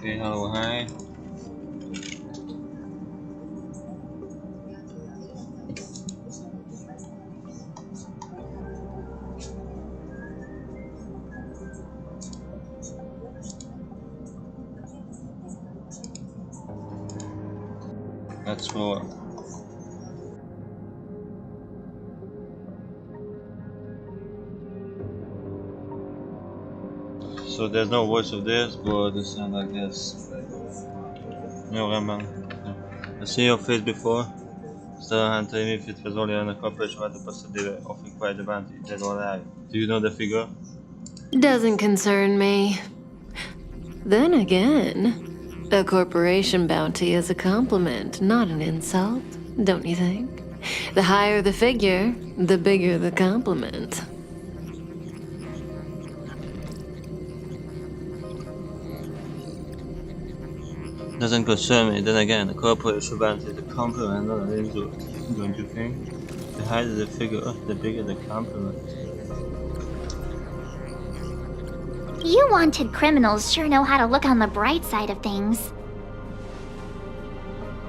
Okay, hello, hi. Let's roll. So there's no voice of this, but the sound like this. No, remember. I've seen your face before. Still, Hunter, even if it was only on a corporation, what the possibility of offering quite a bounty, dead or alive. Do you know the figure? Doesn't concern me. Then again, a corporation bounty is a compliment, not an insult, don't you think? The higher the figure, the bigger the compliment. Doesn't concern me. Then again, a corporation bounty is a compliment, not an insult. Don't you think? The higher the figure, the bigger the compliment. You wanted criminals sure know how to look on the bright side of things.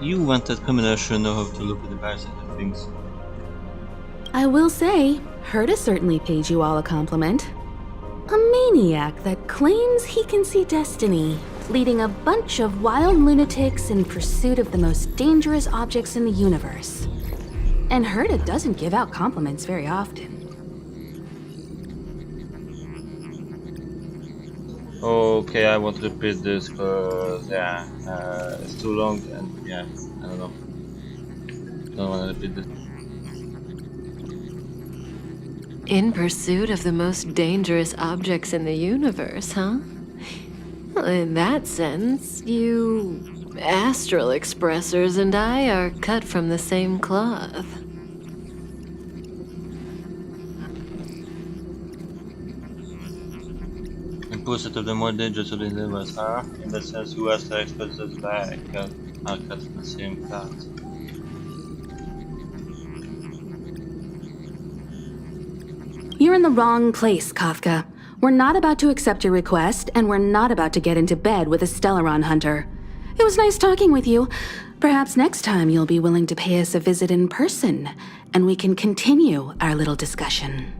You wanted criminals should know how to look at the bad side of things. I will say, Herta certainly pays you all a compliment. A maniac that claims he can see destiny, leading a bunch of wild lunatics in pursuit of the most dangerous objects in the universe. And Herta doesn't give out compliments very often. Okay, I won't repeat this because yeah, it's too long and yeah, I don't know. Don't want to repeat this. In pursuit of the most dangerous objects in the universe, huh? Well, in that sense, you astral expressors and I are cut from the same cloth. In pursuit of the more dangerous of the universe, huh? In that sense, you astral expressors and I are cut from the same cloth. You're in the wrong place, Kafka. We're not about to accept your request, and we're not about to get into bed with a Stellaron hunter. It was nice talking with you. Perhaps next time you'll be willing to pay us a visit in person, and we can continue our little discussion.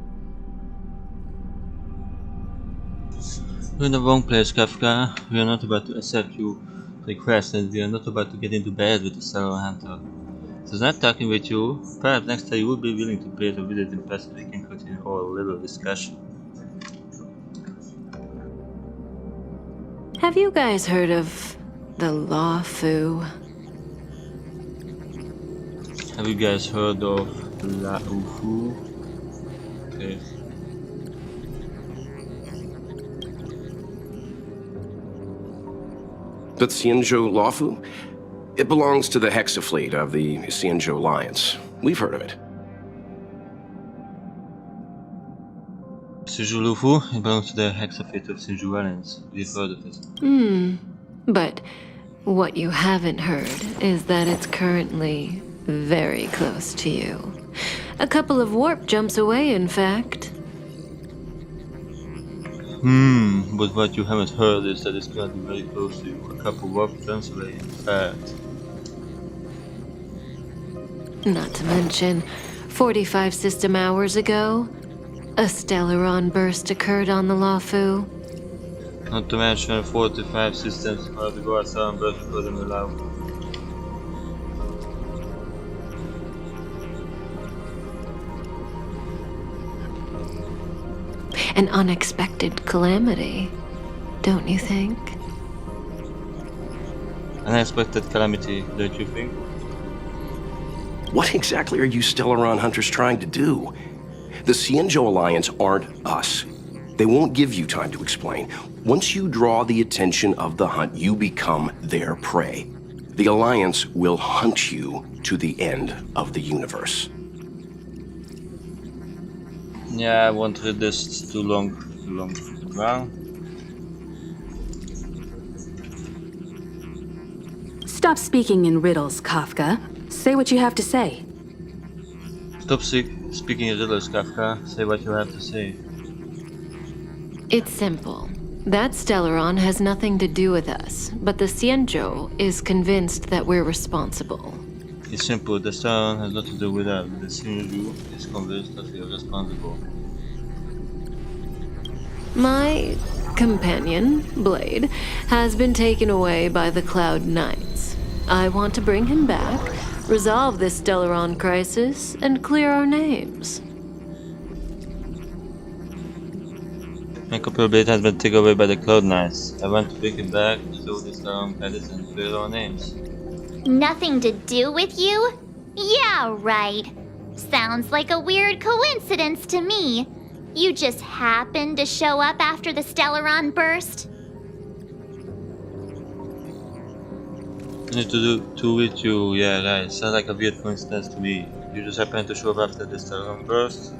You're in the wrong place, Kafka. We are not about to accept your request, and we are not about to get into bed with the Stellar Hunter. So nice talking with you. Perhaps next time you will be willing to pay the visit in person. We can continue our little discussion. Have you guys heard of the Law Fu? Have you guys heard of La Ufu? Okay. The Xianzhou Lawfu? It belongs to the Hexafleet of the Xianzhou Alliance. We've heard of it. Xianzhou Lufu, it belongs to the Hexafleet of Xianzhou Alliance. We've heard of it. But what you haven't heard is that it's currently very close to you. A couple of warp jumps away, in fact. But what you haven't heard is that it's gonna be very close to you. A couple warp jumps away, in fact. Not to mention, 45 system hours ago, a Stellaron burst occurred on the Lawfu. Not to mention 45 systems are to go outside and burst for them alive. An unexpected calamity, don't you think? Unexpected calamity, don't you think? What exactly are you Stellaron hunters trying to do? The Xianzhou Alliance aren't us. They won't give you time to explain. Once you draw the attention of the hunt, you become their prey. The Alliance will hunt you to the end of the universe. Yeah, I won't read this, it's too long Wow. Stop speaking in riddles, Kafka. Say what you have to say. Stop speaking in riddles, Kafka. Say what you have to say. It's simple. That Stellaron has nothing to do with us, but the Xianzhou is convinced that we're responsible. It's simple, the Stellaron has nothing to do with us, but the Shinju is convinced that we are responsible. My companion, Blade, has been taken away by the Cloud Knights. I want to bring him back, resolve this Stellaron crisis, and clear our names. Himeko Blade has been taken away by the Cloud Knights. I want to bring him back, resolve this Stellaron crisis, and clear our names. Nothing to do with you? Yeah, right. Sounds like a weird coincidence to me. You just happened to show up after the Stellaron burst? Nothing to do with you, yeah, right. Sounds like a weird coincidence to me. You just happened to show up after the Stellaron burst.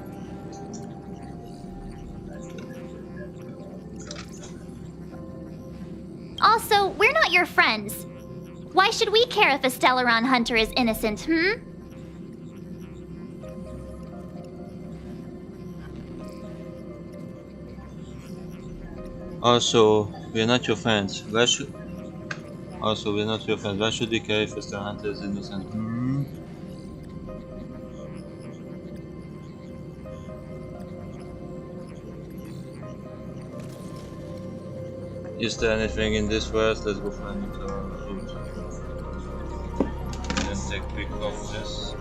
Also, we're not your friends. Why should we care if a Stellaron hunter is innocent, Also, we're not your friends. Why should we care if a Stellaron hunter is innocent? Is there anything in this world? Let's go for a neutral route. Then take quick off this.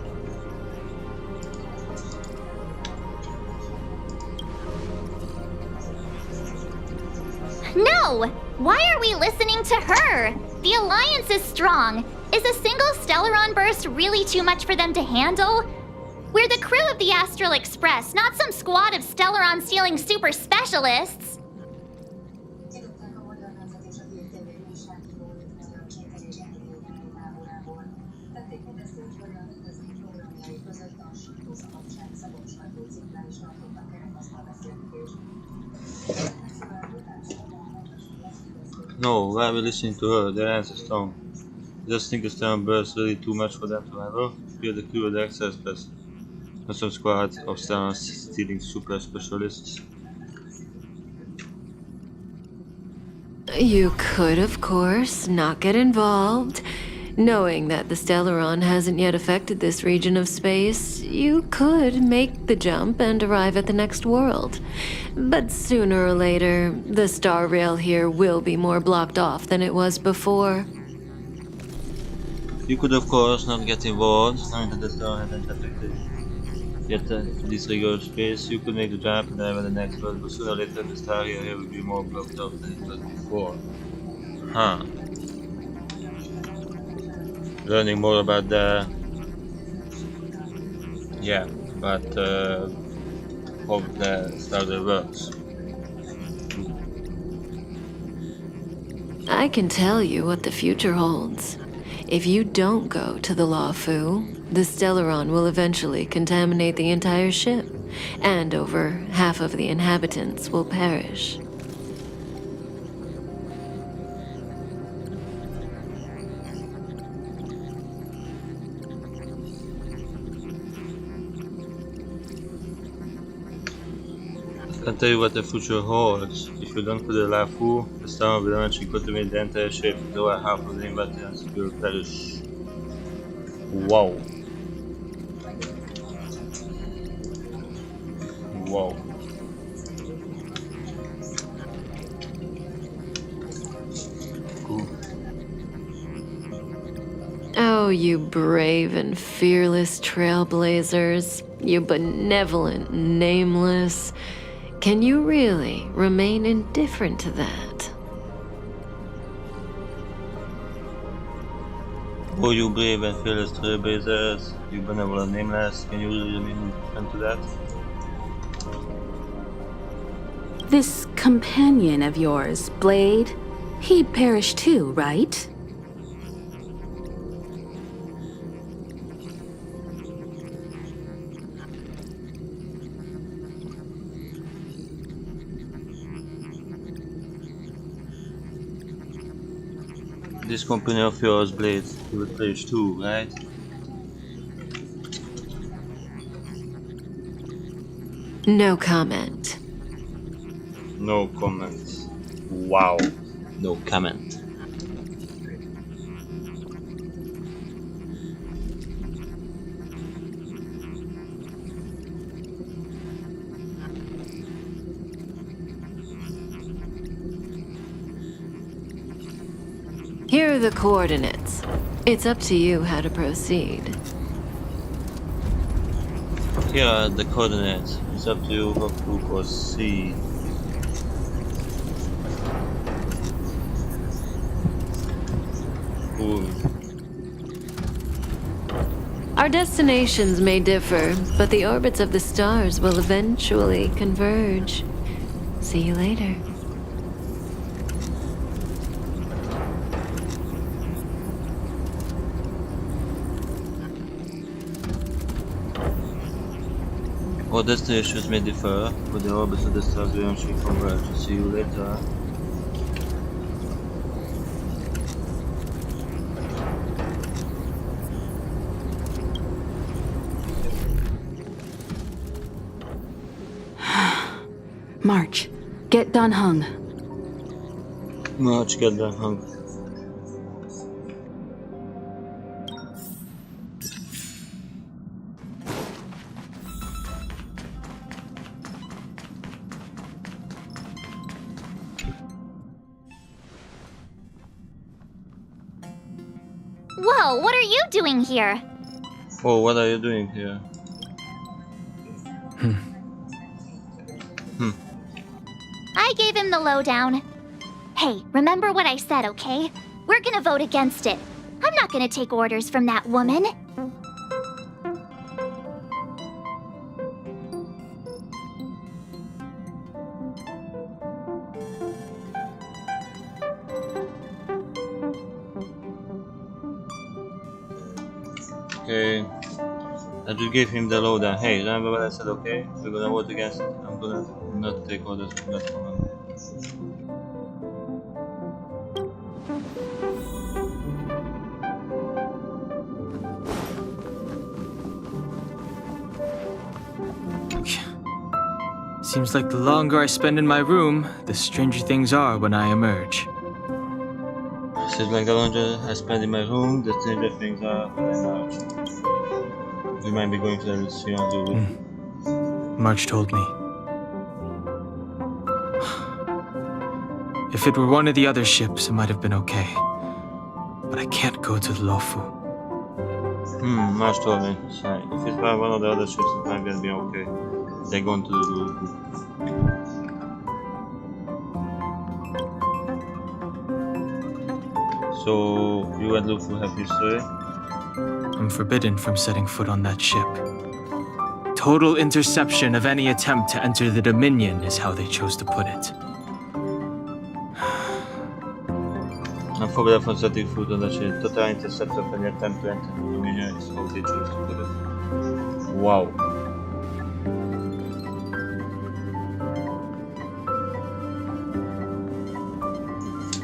No! Why are we listening to her? The Alliance is strong. Is a single Stellaron burst really too much for them to handle? We're the crew of the Astral Express, not some squad of Stellaron-stealing super specialists. No, why are we listening to her? Their answer is strong. I just think the Stellaron burst is really too much for them to handle. We are the crew of the Astral Express, not some squad of Stellaron stealing super specialists. You could, of course, not get involved. Knowing that the Stellaron hasn't yet affected this region of space, you could make the jump and arrive at the next world. But sooner or later, the star rail here will be more blocked off than it was before. You could, of course, not get involved, knowing that the Stellaron hasn't affected yet this regular space. You could make the jump and arrive at the next world, but sooner or later the star rail here will be more blocked off than it was before. Huh. Learning more about the how the star rail works. I can tell you what the future holds. If you don't go to the Law Fu, the Stellaron will eventually contaminate the entire ship, and over half of the inhabitants will perish. I can tell you what the future holds. If you don't put the Lafu, the Stellaron will eventually contaminate the entire ship, though half of the inhabitants will perish. Wow. Wow. Cool. Oh, you brave and fearless trailblazers. You benevolent nameless. Can you really remain indifferent to that? Oh, you brave and fearless trailblazers, you benevolent nameless, can you really remain indifferent to that? This companion of yours, Blade, he perished too, right? This company of yours, Blade, you will perish too, right? No comment. No comments. Wow. No comment. Here are the coordinates. It's up to you how to proceed. Here are the coordinates. It's up to you how to proceed. Cool. Our destinations may differ, but the orbits of the stars will eventually converge. See you later. Our destinations may differ, but the orbits of the stars will eventually converge. See you later. March, get Dan Hung. March, get that hung. Whoa, what are you doing here? Oh, what are you doing here? I gave him the lowdown. Hey, remember what I said, okay? We're gonna vote against it. I'm not gonna take orders from that woman. Okay. I just gave him the lowdown. Hey, remember what I said, okay? We're gonna vote against it. I'm gonna not take orders from that woman. Seems like the longer I spend in my room, the stranger things are when I emerge. Seems like the longer I spend in my room, the stranger things are when I emerge. We might be going to the restaurant, Lulu. March told me. If it were one of the other ships, it might have been okay. But I can't go to Lofu. March told me. Sorry. If it's by one of the other ships, it might be okay. They're going to the Lulu. So, you and Luffy have history? I'm forbidden from setting foot on that ship. Total interception of any attempt to enter the Dominion is how they chose to put it. I'm forbidden from setting foot on that ship. Total intercept of any attempt to enter the Dominion is how they chose to put it. Wow.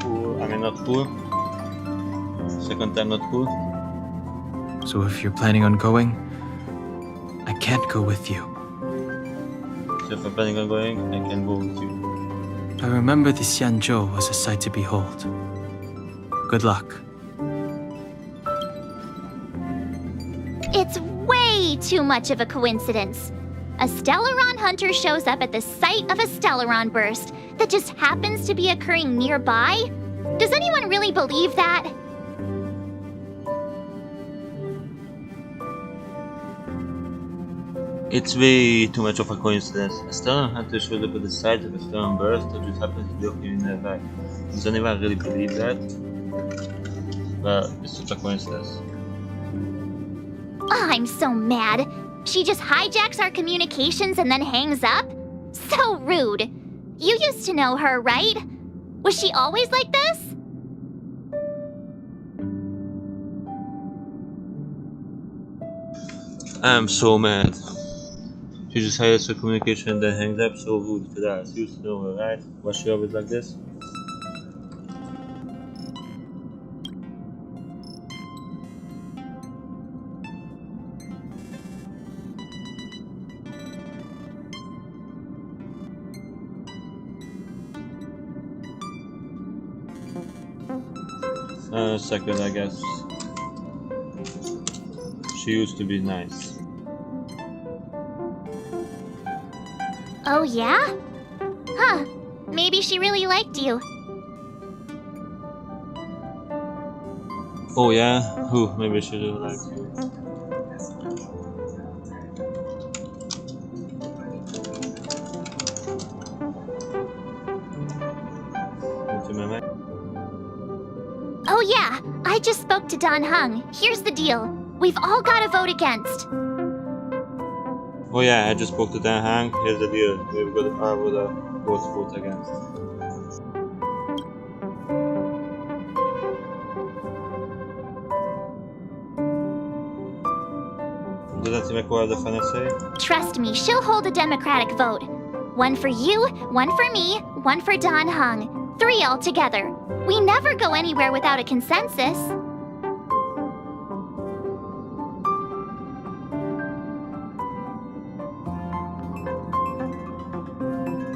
Cool. I mean, not cool. Second time not cool. So if you're planning on going, I can't go with you. So if I'm planning on going, I can go with you. I remember the Xianzhou was a sight to behold. Good luck. It's way too much of a coincidence. A Stellaron hunter shows up at the site of a Stellaron burst that just happens to be occurring nearby? Does anyone really believe that? It's way too much of a coincidence. A Stellar Hunter showed up at the site of a Stellar burst that just happens to be occurring nearby. Does anyone really believe that? Well, it's such a coincidence. Oh, I'm so mad. She just hijacks our communications and then hangs up? So rude. You used to know her, right? Was she always like this? I'm so mad. She just hires her communication and then hangs up. So rude to that. She used to know her, right? Was she always like this? Second, I guess. She used to be nice. Oh, yeah? Huh. Maybe she really liked you. Oh yeah? Who? Maybe she really likes you. Into my mind. Oh, yeah. I just spoke to Don Hung. Here's the deal. We've all got to vote against. Oh yeah, I just spoke to Dan Hang. Here's the deal. We've got the vote against. Doesn't Himeko have the final say? Trust me, she'll hold a democratic vote. One for you, one for me, one for Don Hung. 3 altogether. We never go anywhere without a consensus.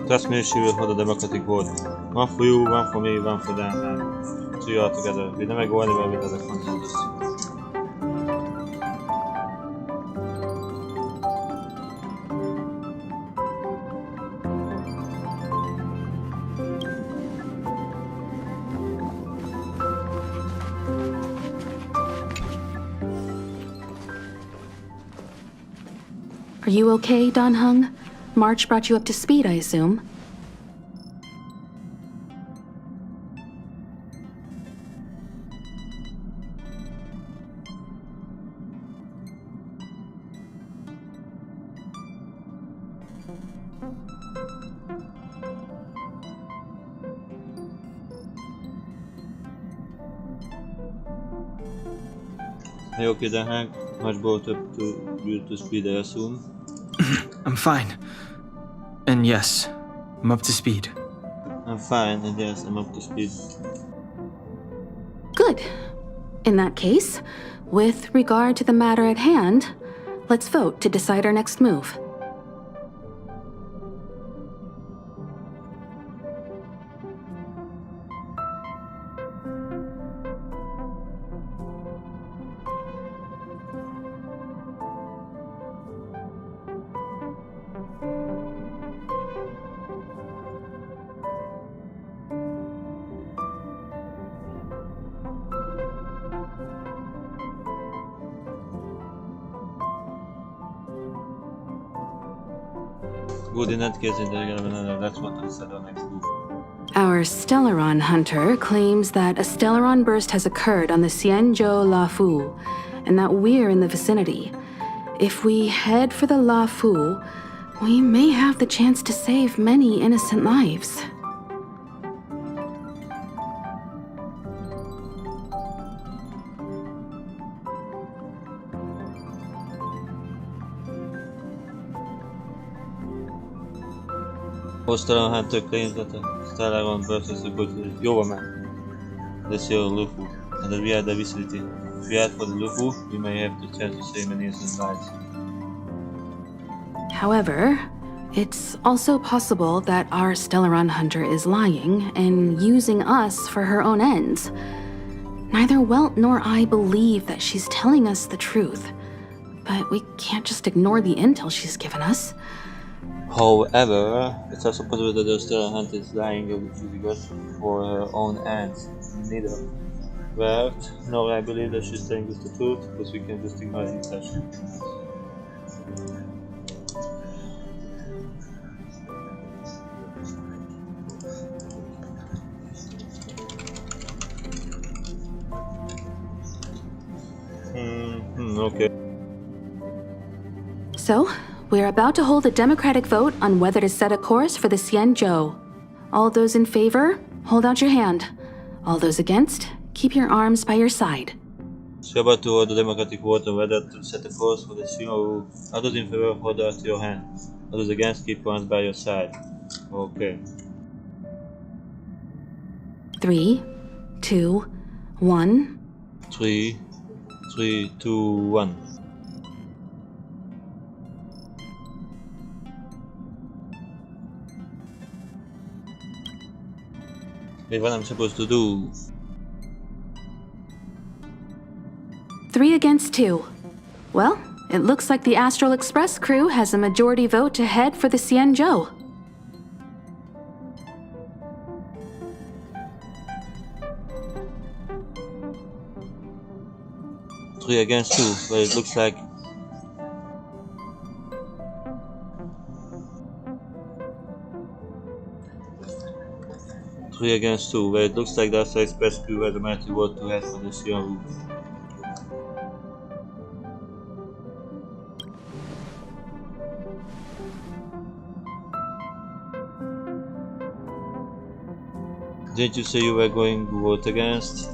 Trust me, she will hold a democratic vote. One for you, one for me, one for Dan Hang. 3 all together. We never go anywhere without a consensus. Are you okay, Don Hung? March brought you up to speed, I assume. Hey, okay, Dan Hang. Much brought up to you to speed, I assume. I'm fine. And yes, I'm up to speed. I'm fine, and yes, I'm up to speed. Good. In that case, with regard to the matter at hand, let's vote to decide our next move. Good, in that case, that's what I said on next move. Our Stellaron hunter claims that a Stellaron burst has occurred on the Xianzhou Lafu, and that we're in the vicinity. If we head for the Lafu, we may have the chance to save many innocent lives. Postal Hunter claims that the Stellaron burst is a good Yoverman. That's your Lufu, and that we are the vicinity. If we head for the Lufu, we may have the chance to save many innocent lives. However, it's also possible that our Stellaron hunter is lying and using us for her own ends. Neither Welt nor I believe that she's telling us the truth, but we can't just ignore the intel she's given us. However, it's also possible that the Stellaron Hunter is lying and using us for her own ends. Neither Welt nor I believe that she's telling us the truth, because we can just ignore the intention. Okay. So, we're about to hold a democratic vote on whether to set a course for the Xianzhou. All those in favor, hold out your hand. All those against, keep your arms by your side. So about to hold the democratic vote on whether to set a course for the Xianzhou. All those in favor, hold out your hand. All those against, keep your hands by your side. Okay. 3, 2, 1. 3, 2, 1. Wait, what I'm supposed to do? 3 against 2. Well, it looks like the Astral Express crew has a majority vote to head for the Xianzhou. 3 against 2, but it looks like the Astral Express crew has a majority vote to head for the Xianzhou. Didn't you say you were going to vote against?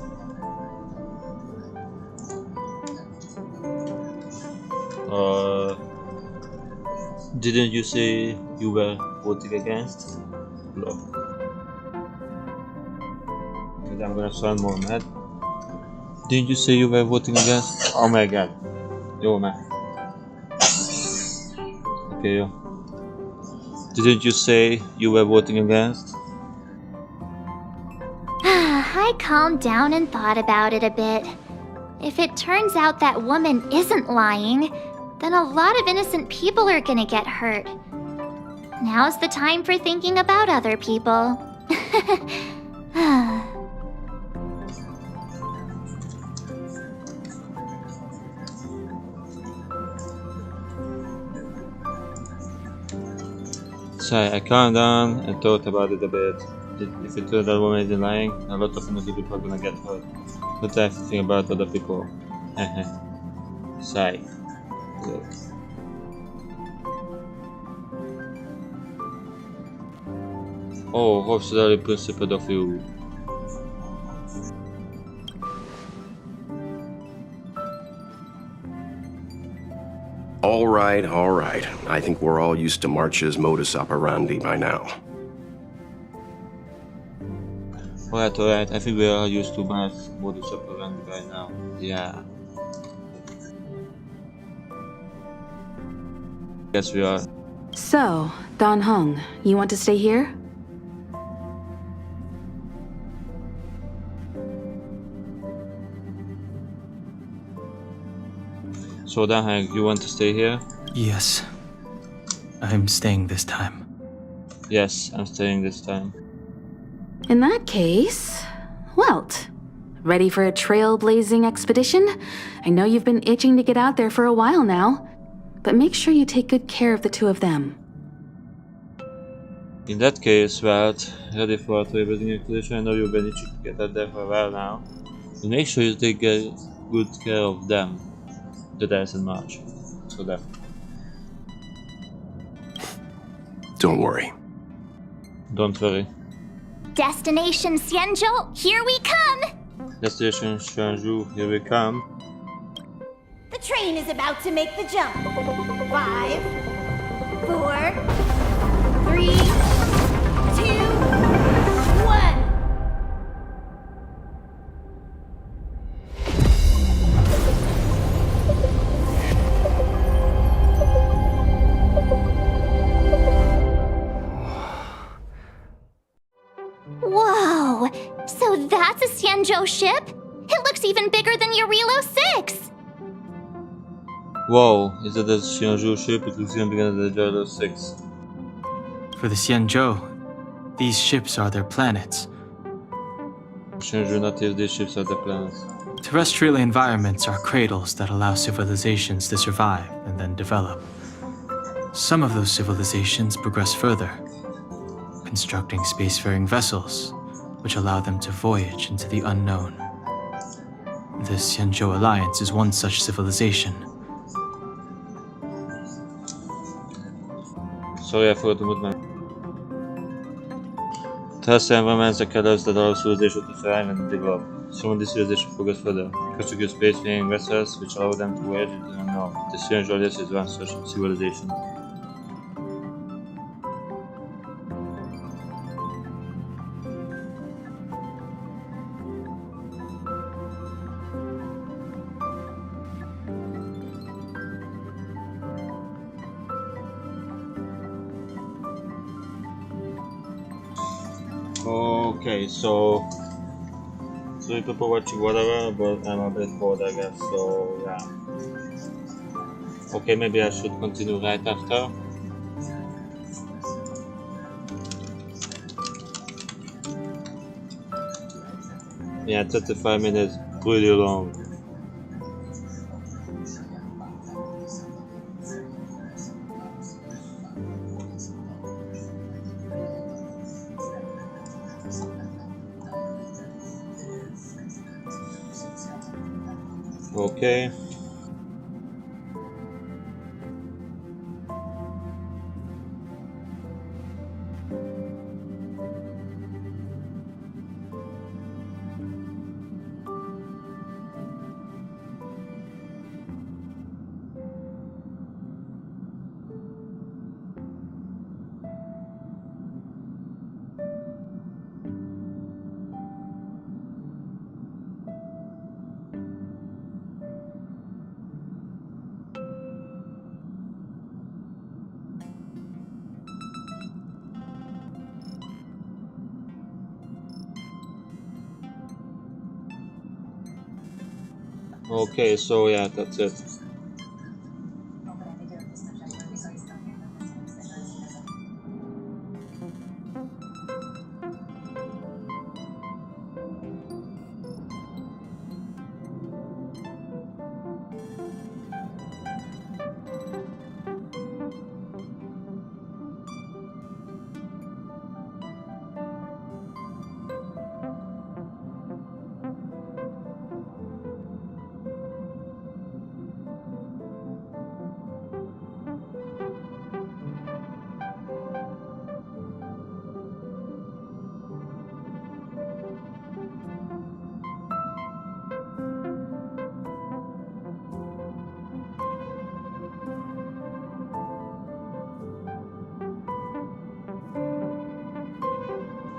Didn't you say you were voting against? No. Because I'm gonna sound more mad. Didn't you say you were voting against? Oh my god. Jó, man. Okay, jó. Didn't you say you were voting against? I calmed down and thought about it a bit. If it turns out that woman isn't lying, then a lot of innocent people are gonna get hurt. Now's the time for thinking about other people. So I calmed down and thought about it a bit. If it turns out woman isn't lying, a lot of innocent people are gonna get hurt. But I have to think about other people. Sigh. Good. Oh, hosszadali principad of you. All right, all right. I think we're all used to March's modus operandi by now. Alright, I think we are used to my modus operandi right now. Yeah. Yes, we are. So, Dan Heng, you want to stay here? So Dan Heng, you want to stay here? Yes. I'm staying this time. Yes, I'm staying this time. In that case, Welt, ready for a trailblazing expedition? I know you've been itching to get out there for a while now, but make sure you take good care of the two of them. In that case, Welt, ready for a trailblazing expedition? I know you've been itching to get out there for a while now. But make sure you take good care of them. The Dice and March. So that. Don't worry. Don't worry. Destination Xianzhou, here we come! Destination Xianzhou, here we come. The train is about to make the jump. 5, 4, 3, 2, 1. Whoa! So that's a Xianzhou ship? It looks even bigger than Eurilo 6! Whoa, is that a Xianzhou ship? It looks even bigger than the Eurilo 6. For the Xianzhou, these ships are their planets. Xianzhou native, these ships are the planets. Terrestrial environments are cradles that allow civilizations to survive and then develop. Some of those civilizations progress further, constructing spacefaring vessels, which allow them to voyage into the unknown. The Xianzhou Alliance is one such civilization. Sorry, I forgot to move my... Terrestrial environments are cradles that allow civilization to thrive and develop. Some of these civilizations progress further, constructing spacefaring vessels, which allow them to voyage into the unknown. The Xianzhou Alliance is one such civilization. Okay, so you people watching whatever, but I'm a bit bored, I guess, so yeah. Okay, maybe I should continue right after. Yeah, 35 minutes, pretty long. Okay. Okay, so yeah, that's it.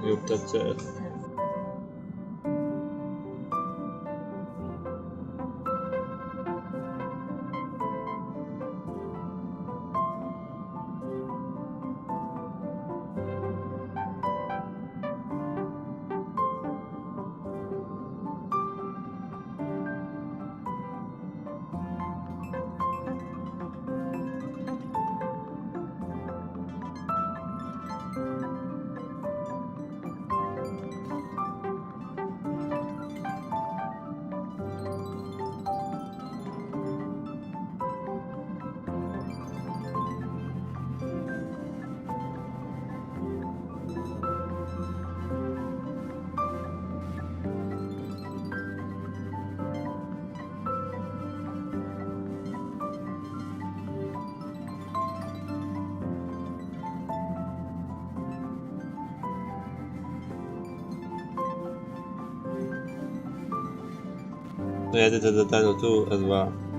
Yep, that's it. We edited the title too as well.